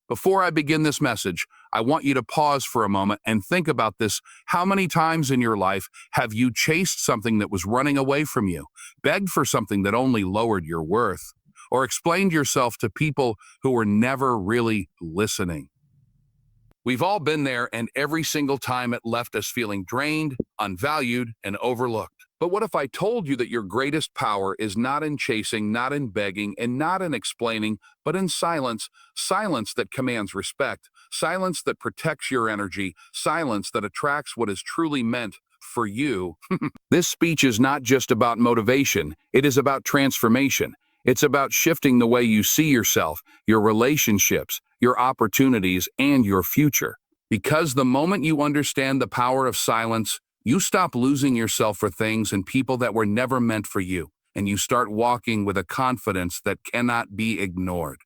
Before I begin this message, I want you to pause for a moment and think about this. How many times in your life have you chased something that was running away from you, begged for something that only lowered your worth, or explained yourself to people who were never really listening? We've all been there, and every single time it left us feeling drained, unvalued, and overlooked. But what if I told you that your greatest power is not in chasing, not in begging, and not in explaining, but in silence? Silence that commands respect, silence that protects your energy, silence that attracts what is truly meant for you. This speech is not just about motivation, it is about transformation. It's about shifting the way you see yourself, your relationships, your opportunities, and your future. Because the moment you understand the power of silence, you stop losing yourself for things and people that were never meant for you, and you start walking with a confidence that cannot be ignored.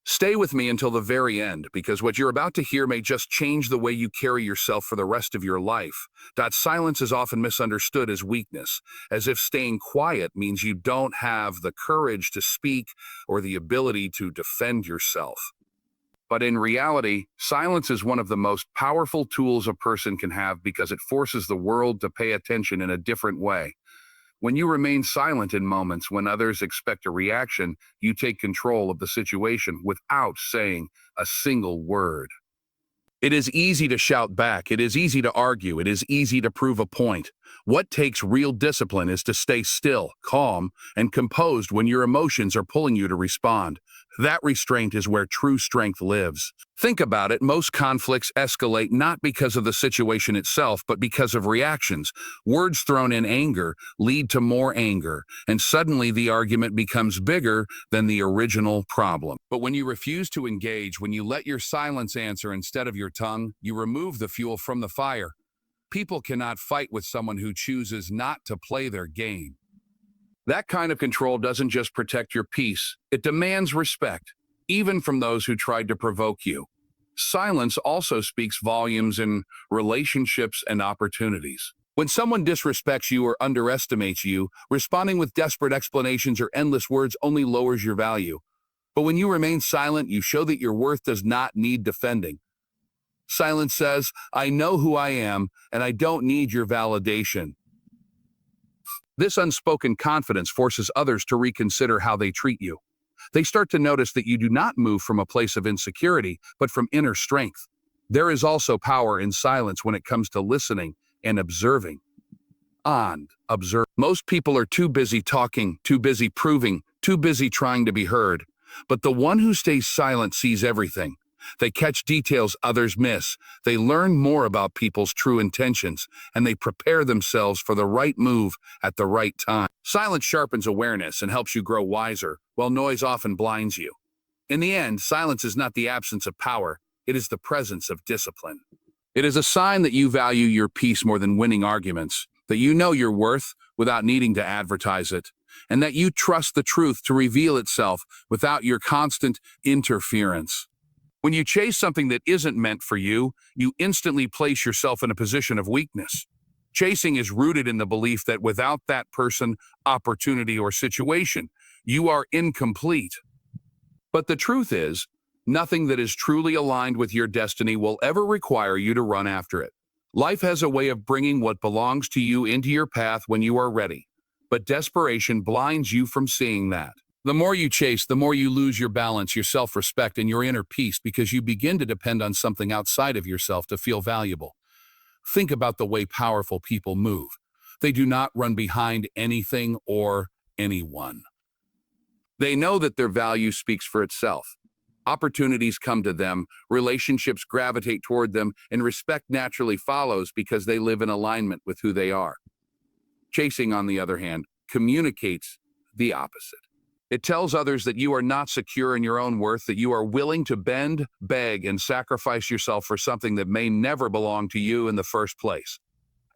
Stay with me until the very end, because what you're about to hear may just change the way you carry yourself for the rest of your life. Silence is often misunderstood as weakness, as if staying quiet means you don't have the courage to speak or the ability to defend yourself. But in reality, silence is one of the most powerful tools a person can have because it forces the world to pay attention in a different way. When you remain silent in moments when others expect a reaction, you take control of the situation without saying a single word. It is easy to shout back, it is easy to argue, it is easy to prove a point. What takes real discipline is to stay still, calm, and composed when your emotions are pulling you to respond. That restraint is where true strength lives. Think about it, most conflicts escalate not because of the situation itself, but because of reactions. Words thrown in anger lead to more anger, and suddenly the argument becomes bigger than the original problem. But when you refuse to engage, when you let your silence answer instead of your tongue, you remove the fuel from the fire. People cannot fight with someone who chooses not to play their game. That kind of control doesn't just protect your peace, it demands respect, even from those who tried to provoke you. Silence also speaks volumes in relationships and opportunities. When someone disrespects you or underestimates you, responding with desperate explanations or endless words only lowers your value. But when you remain silent, you show that your worth does not need defending. Silence says, I know who I am, and I don't need your validation. This unspoken confidence forces others to reconsider how they treat you. They start to notice that you do not move from a place of insecurity, but from inner strength. There is also power in silence when it comes to listening and observing. Observe. Most people are too busy talking, too busy proving, too busy trying to be heard. But the one who stays silent sees everything. They catch details others miss. They learn more about people's true intentions, and they prepare themselves for the right move at the right time. Silence sharpens awareness and helps you grow wiser, while noise often blinds you. In the end, silence is not the absence of power, it is the presence of discipline. It is a sign that you value your peace more than winning arguments, that you know your worth without needing to advertise it, and that you trust the truth to reveal itself without your constant interference. When you chase something that isn't meant for you, you instantly place yourself in a position of weakness. Chasing is rooted in the belief that without that person, opportunity, or situation, you are incomplete. But the truth is, nothing that is truly aligned with your destiny will ever require you to run after it. Life has a way of bringing what belongs to you into your path when you are ready, but desperation blinds you from seeing that. The more you chase, the more you lose your balance, your self-respect, and your inner peace because you begin to depend on something outside of yourself to feel valuable. Think about the way powerful people move. They do not run behind anything or anyone. They know that their value speaks for itself. Opportunities come to them, relationships gravitate toward them, and respect naturally follows because they live in alignment with who they are. Chasing, on the other hand, communicates the opposite. It tells others that you are not secure in your own worth, that you are willing to bend, beg, and sacrifice yourself for something that may never belong to you in the first place.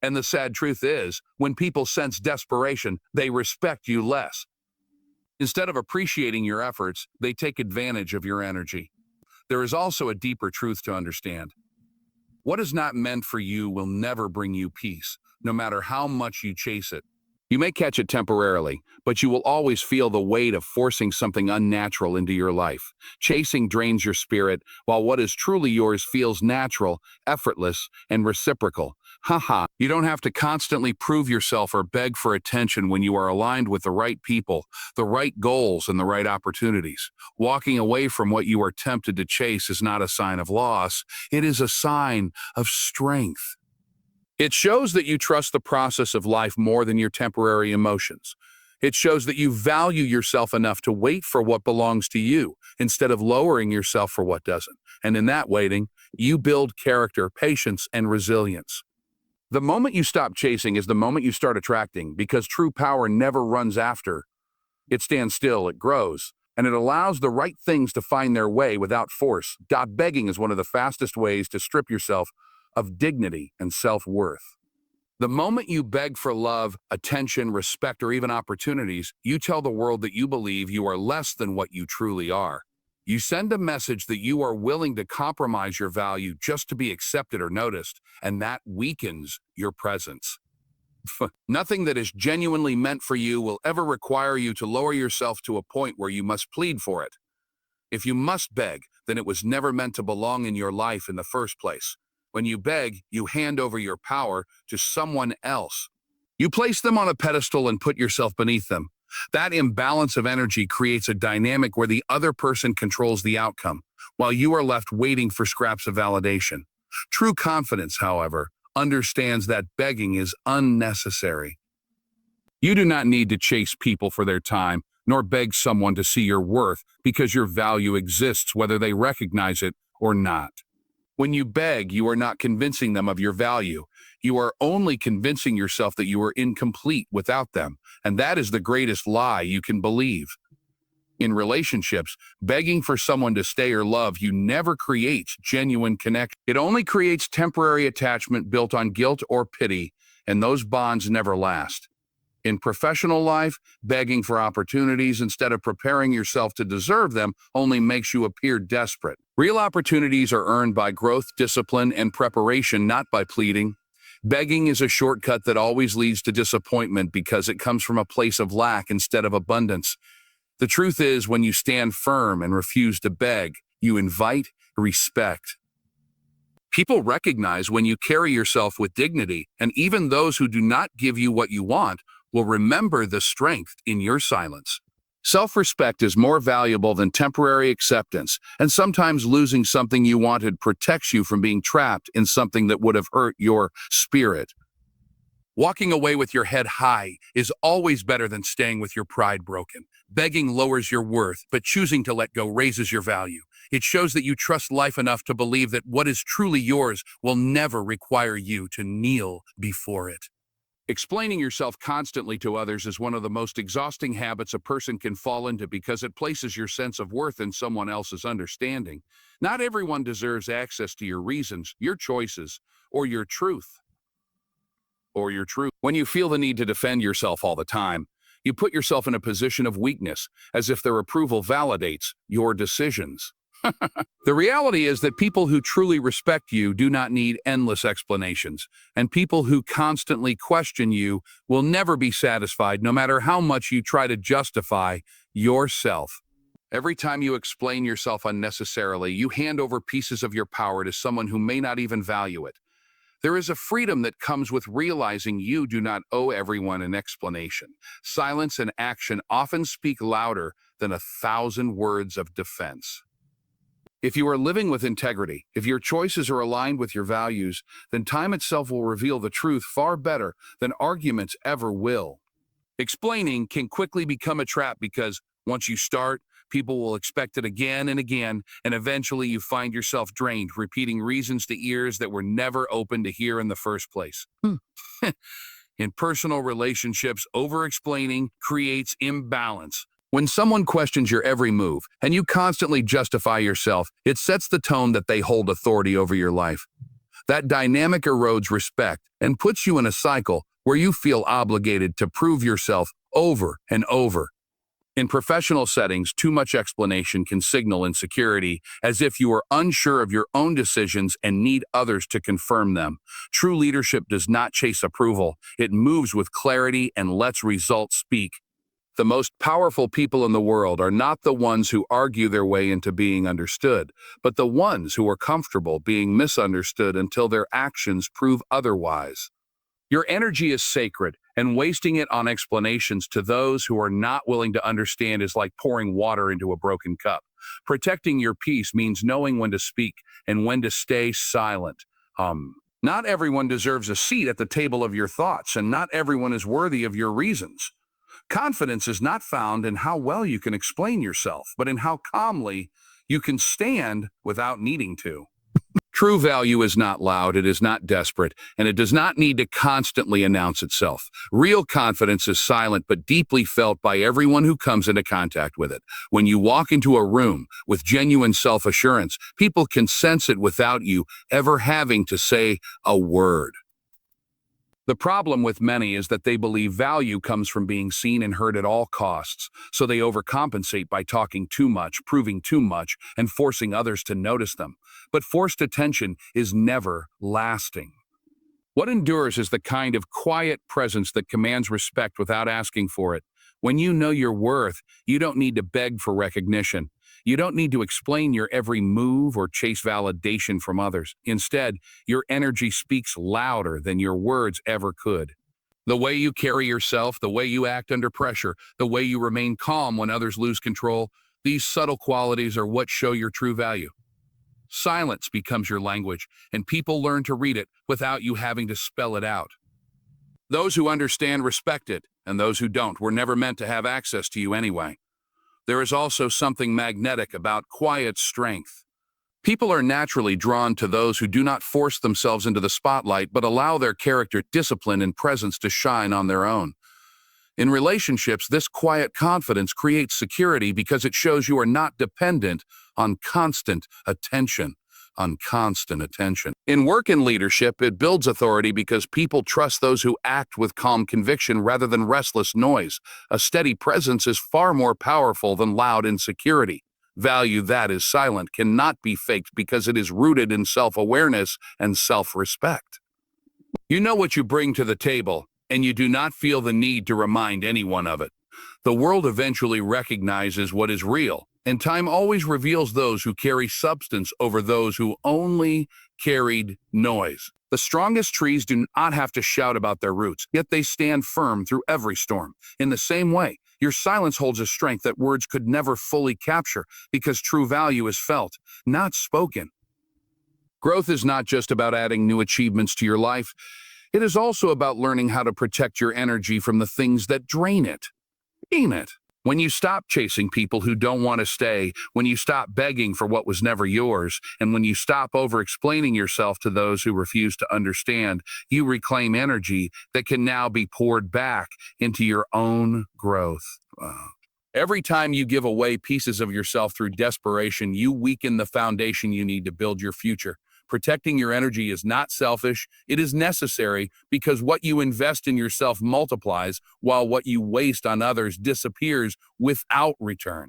And the sad truth is, when people sense desperation, they respect you less. Instead of appreciating your efforts, they take advantage of your energy. There is also a deeper truth to understand. What is not meant for you will never bring you peace, no matter how much you chase it. You may catch it temporarily, but you will always feel the weight of forcing something unnatural into your life. Chasing drains your spirit, while what is truly yours feels natural, effortless, and reciprocal. Haha, you don't have to constantly prove yourself or beg for attention when you are aligned with the right people, the right goals, and the right opportunities. Walking away from what you are tempted to chase is not a sign of loss, it is a sign of strength. It shows that you trust the process of life more than your temporary emotions. It shows that you value yourself enough to wait for what belongs to you instead of lowering yourself for what doesn't. And in that waiting, you build character, patience, and resilience. The moment you stop chasing is the moment you start attracting, because true power never runs after. It stands still, it grows, and it allows the right things to find their way without force. Begging is one of the fastest ways to strip yourself of dignity and self-worth. The moment you beg for love, attention, respect, or even opportunities, you tell the world that you believe you are less than what you truly are. You send a message that you are willing to compromise your value just to be accepted or noticed, and that weakens your presence. Nothing that is genuinely meant for you will ever require you to lower yourself to a point where you must plead for it. If you must beg, then it was never meant to belong in your life in the first place. When you beg, you hand over your power to someone else. You place them on a pedestal and put yourself beneath them. That imbalance of energy creates a dynamic where the other person controls the outcome, while you are left waiting for scraps of validation. True confidence, however, understands that begging is unnecessary. You do not need to chase people for their time, nor beg someone to see your worth, because your value exists whether they recognize it or not. When you beg, you are not convincing them of your value. You are only convincing yourself that you are incomplete without them, and that is the greatest lie you can believe. In relationships, begging for someone to stay or love you never creates genuine connection. It only creates temporary attachment built on guilt or pity, and those bonds never last. In professional life, begging for opportunities instead of preparing yourself to deserve them only makes you appear desperate. Real opportunities are earned by growth, discipline, and preparation, not by pleading. Begging is a shortcut that always leads to disappointment because it comes from a place of lack instead of abundance. The truth is, when you stand firm and refuse to beg, you invite respect. People recognize when you carry yourself with dignity, and even those who do not give you what you want will remember the strength in your silence. Self-respect is more valuable than temporary acceptance, and sometimes losing something you wanted protects you from being trapped in something that would have hurt your spirit. Walking away with your head high is always better than staying with your pride broken. Begging lowers your worth, but choosing to let go raises your value. It shows that you trust life enough to believe that what is truly yours will never require you to kneel before it. Explaining yourself constantly to others is one of the most exhausting habits a person can fall into because it places your sense of worth in someone else's understanding. Not everyone deserves access to your reasons, your choices, or your truth. When you feel the need to defend yourself all the time, you put yourself in a position of weakness, as if their approval validates your decisions. The reality is that people who truly respect you do not need endless explanations, and people who constantly question you will never be satisfied no matter how much you try to justify yourself. Every time you explain yourself unnecessarily, you hand over pieces of your power to someone who may not even value it. There is a freedom that comes with realizing you do not owe everyone an explanation. Silence and action often speak louder than 1,000 words of defense. If you are living with integrity, if your choices are aligned with your values, then time itself will reveal the truth far better than arguments ever will. Explaining can quickly become a trap because once you start, people will expect it again and again, and eventually you find yourself drained, repeating reasons to ears that were never open to hear in the first place. In personal relationships, over-explaining creates imbalance. When someone questions your every move and you constantly justify yourself, it sets the tone that they hold authority over your life. That dynamic erodes respect and puts you in a cycle where you feel obligated to prove yourself over and over. In professional settings, too much explanation can signal insecurity, as if you are unsure of your own decisions and need others to confirm them. True leadership does not chase approval, it moves with clarity and lets results speak. The most powerful people in the world are not the ones who argue their way into being understood, but the ones who are comfortable being misunderstood until their actions prove otherwise. Your energy is sacred, and wasting it on explanations to those who are not willing to understand is like pouring water into a broken cup. Protecting your peace means knowing when to speak and when to stay silent. Not everyone deserves a seat at the table of your thoughts, and not everyone is worthy of your reasons. Confidence is not found in how well you can explain yourself, but in how calmly you can stand without needing to. True value is not loud, it is not desperate, and it does not need to constantly announce itself. Real confidence is silent but deeply felt by everyone who comes into contact with it. When you walk into a room with genuine self-assurance, people can sense it without you ever having to say a word. The problem with many is that they believe value comes from being seen and heard at all costs, so they overcompensate by talking too much, proving too much, and forcing others to notice them. But forced attention is never lasting. What endures is the kind of quiet presence that commands respect without asking for it. When you know your worth, you don't need to beg for recognition. You don't need to explain your every move or chase validation from others. Instead, your energy speaks louder than your words ever could. The way you carry yourself, the way you act under pressure, the way you remain calm when others lose control, these subtle qualities are what show your true value. Silence becomes your language, and people learn to read it without you having to spell it out. Those who understand respect it, and those who don't were never meant to have access to you anyway. There is also something magnetic about quiet strength. People are naturally drawn to those who do not force themselves into the spotlight but allow their character, discipline, and presence to shine on their own. In relationships, this quiet confidence creates security because it shows you are not dependent on constant attention. In work and leadership, it builds authority because people trust those who act with calm conviction rather than restless noise. A steady presence is far more powerful than loud insecurity. Value that is silent cannot be faked because it is rooted in self-awareness and self-respect. You know what you bring to the table, and you do not feel the need to remind anyone of it. The world eventually recognizes what is real, and time always reveals those who carry substance over those who only carried noise. The strongest trees do not have to shout about their roots, yet they stand firm through every storm. In the same way, your silence holds a strength that words could never fully capture because true value is felt, not spoken. Growth is not just about adding new achievements to your life. It is also about learning how to protect your energy from the things that drain it. When you stop chasing people who don't want to stay, when you stop begging for what was never yours, and when you stop over-explaining yourself to those who refuse to understand, you reclaim energy that can now be poured back into your own growth. Every time you give away pieces of yourself through desperation, you weaken the foundation you need to build your future. Protecting your energy is not selfish, it is necessary because what you invest in yourself multiplies, while what you waste on others disappears without return.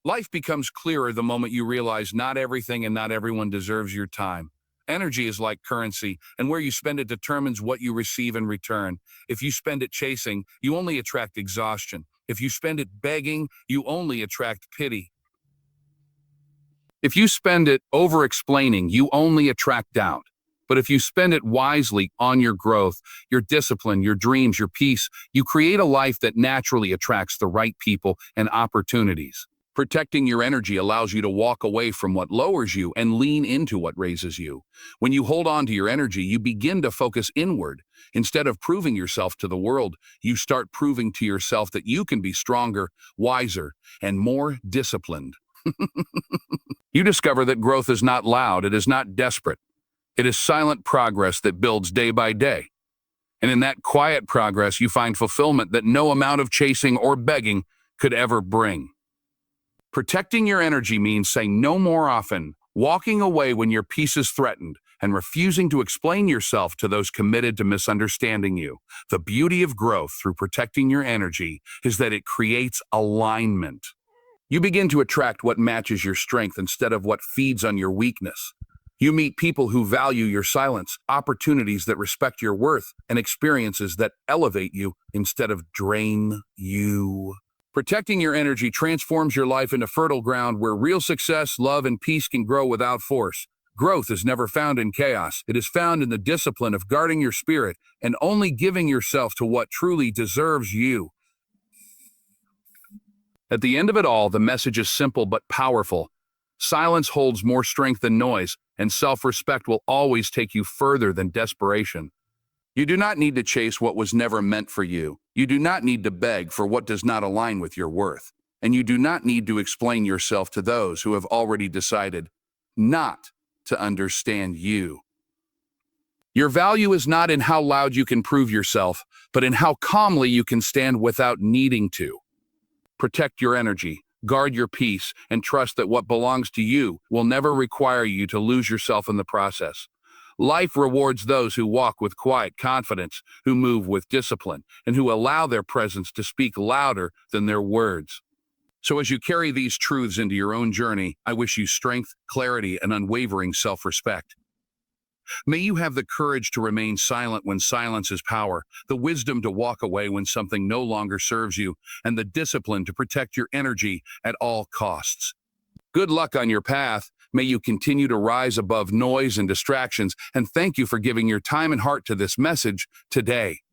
Life becomes clearer the moment you realize not everything and not everyone deserves your time. Energy is like currency, and where you spend it determines what you receive in return. If you spend it chasing, you only attract exhaustion. If you spend it begging, you only attract pity. If you spend it over-explaining, you only attract doubt. But if you spend it wisely on your growth, your discipline, your dreams, your peace, you create a life that naturally attracts the right people and opportunities. Protecting your energy allows you to walk away from what lowers you and lean into what raises you. When you hold on to your energy, you begin to focus inward. Instead of proving yourself to the world, you start proving to yourself that you can be stronger, wiser, and more disciplined. You discover that growth is not loud, it is not desperate. It is silent progress that builds day by day. And in that quiet progress, you find fulfillment that no amount of chasing or begging could ever bring. Protecting your energy means saying no more often, walking away when your peace is threatened, and refusing to explain yourself to those committed to misunderstanding you. The beauty of growth through protecting your energy is that it creates alignment. You begin to attract what matches your strength instead of what feeds on your weakness. You meet people who value your silence, opportunities that respect your worth, and experiences that elevate you instead of drain you. Protecting your energy transforms your life into fertile ground where real success, love, and peace can grow without force. Growth is never found in chaos. It is found in the discipline of guarding your spirit and only giving yourself to what truly deserves you. At the end of it all, the message is simple but powerful. Silence holds more strength than noise, and self-respect will always take you further than desperation. You do not need to chase what was never meant for you. You do not need to beg for what does not align with your worth. And you do not need to explain yourself to those who have already decided not to understand you. Your value is not in how loud you can prove yourself, but in how calmly you can stand without needing to. Protect your energy, guard your peace, and trust that what belongs to you will never require you to lose yourself in the process. Life rewards those who walk with quiet confidence, who move with discipline, and who allow their presence to speak louder than their words. So as you carry these truths into your own journey, I wish you strength, clarity, and unwavering self-respect. May you have the courage to remain silent when silence is power, the wisdom to walk away when something no longer serves you, and the discipline to protect your energy at all costs. Good luck on your path. May you continue to rise above noise and distractions, and thank you for giving your time and heart to this message today.